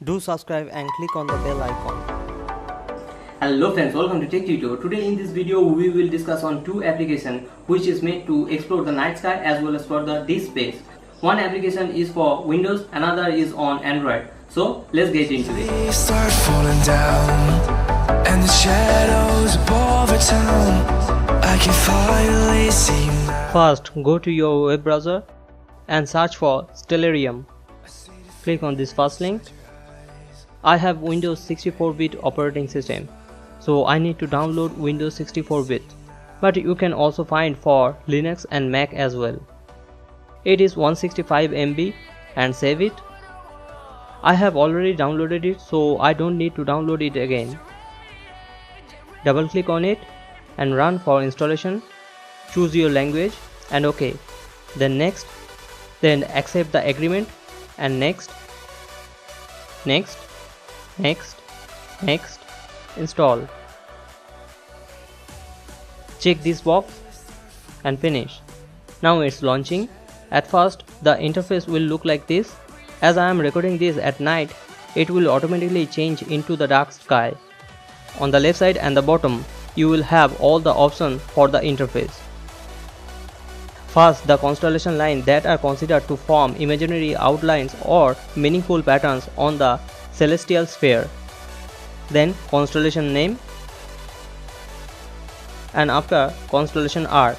Do subscribe and click on the bell icon. Hello friends, welcome to techtuto. Today in this video we will discuss on two applications which is made to explore the night sky as well as for the disk space. One application is for Windows, another is on Android. So let's get into it. Start falling down, and the shadows above the town. I can finally see now. First, go to your web browser and search for Stellarium. Click on this first link. I have Windows 64-bit operating system, so I need to download Windows 64-bit, but you can also find for Linux and Mac as well. It is 165 MB and save it. I have already downloaded it, so I don't need to download it again. Double click on it and run for installation. Choose your language and OK. Then next, then accept the agreement and next, next, install. Check this box and finish. Now it's launching. At first the interface will look like this. As I am recording this at night, it will automatically change into the dark sky. On the left side and the bottom you will have all the options for the interface. First, the constellation lines that are considered to form imaginary outlines or meaningful patterns on the celestial sphere. Then constellation name, and after constellation art.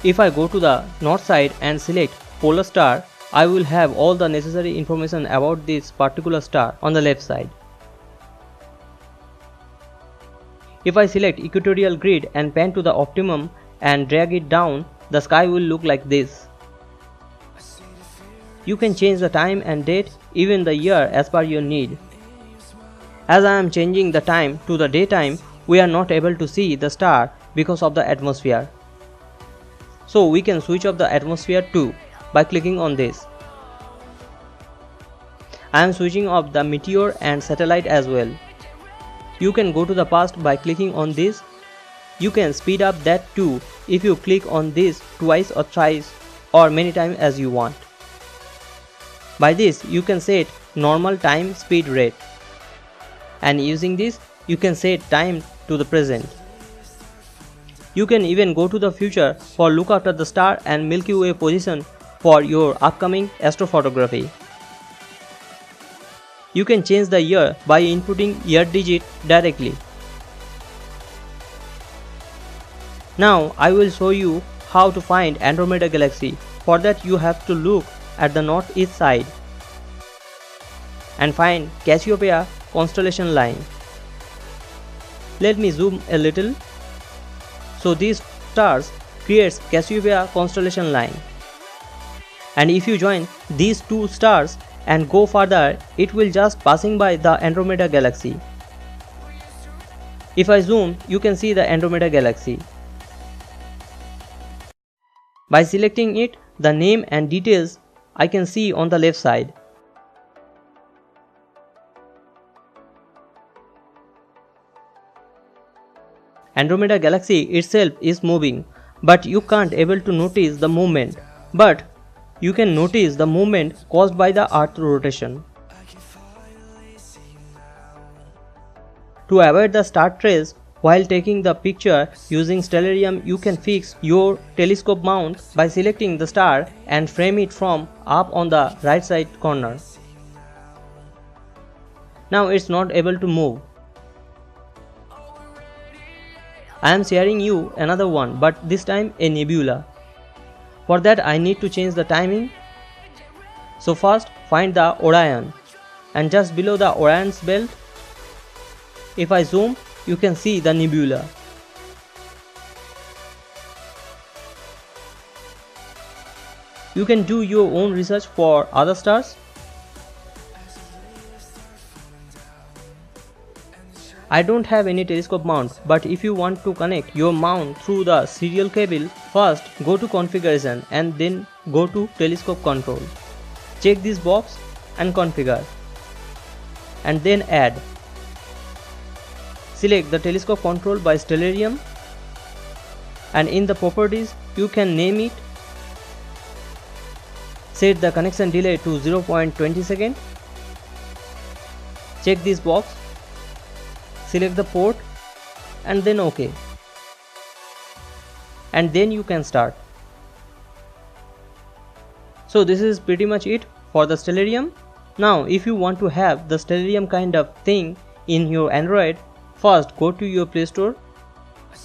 If I go to the north side and select polar star, I will have all the necessary information about this particular star on the left side. If I select equatorial grid and pan to the optimum and drag it down, the sky will look like this. You can change the time and date, even the year as per your need. As I am changing the time to the daytime, we are not able to see the star because of the atmosphere. So we can switch off the atmosphere too by clicking on this. I am switching off the meteor and satellite as well. You can go to the past by clicking on this. You can speed up that too if you click on this twice or thrice or many times as you want. By this you can set normal time speed rate, and using this you can set time to the present. You can even go to the future for look after the star and Milky Way position for your upcoming astrophotography. You can change the year by inputting year digit directly. Now I will show you how to find Andromeda Galaxy. For that you have to look at the northeast side and find Cassiopeia constellation line. Let me zoom a little. So these stars creates Cassiopeia constellation line, and if you join these two stars and go further, it will just passing by the Andromeda Galaxy. If I zoom, you can see the Andromeda Galaxy. By selecting it, the name and details I can see on the left side. Andromeda Galaxy itself is moving, but you can't able to notice the movement, but you can notice the movement caused by the Earth rotation. To avoid the star trace while taking the picture using Stellarium, you can fix your telescope mount by selecting the star and frame it from up on the right side corner. Now it's not able to move. I am sharing you another one, but this time a nebula. For that I need to change the timing. So first find the Orion, and just below the Orion's belt, if I zoom, you can see the nebula. You can do your own research for other stars. I don't have any telescope mount, but if you want to connect your mount through the serial cable, first go to configuration and then go to telescope control. Check this box and configure, and then add. Select the telescope control by Stellarium, and in the properties you can name it. Set the connection delay to 0.20 seconds. Check this box, select the port and then OK. And then you can start. So this is pretty much it for the Stellarium. Now if you want to have the Stellarium kind of thing in your Android, first go to your Play Store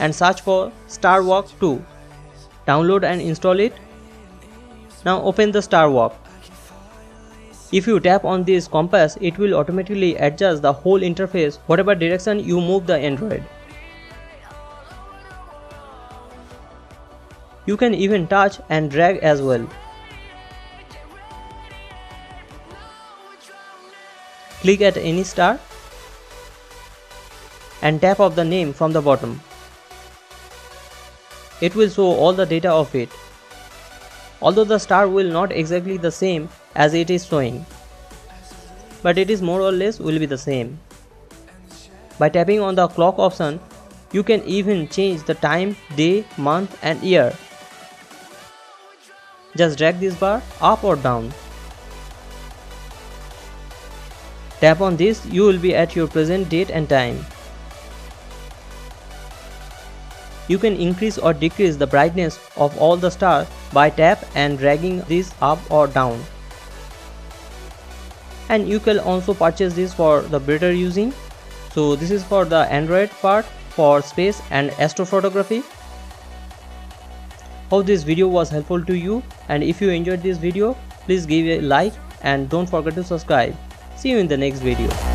and search for Starwalk 2. Download and install it. Now open the Starwalk. If you tap on this compass, it will automatically adjust the whole interface whatever direction you move the Android. You can even touch and drag as well. Click at any star and tap off the name from the bottom. It will show all the data of it. Although the star will not exactly the same as it is showing, but it is more or less will be the same. By tapping on the clock option, you can even change the time, day, month and year. Just drag this bar up or down. Tap on this, you will be at your present date and time. You can increase or decrease the brightness of all the stars by tap and dragging this up or down. And you can also purchase this for the better using. So this is for the Android part for space and astrophotography. Hope this video was helpful to you, and if you enjoyed this video, please give a like and don't forget to subscribe. See you in the next video.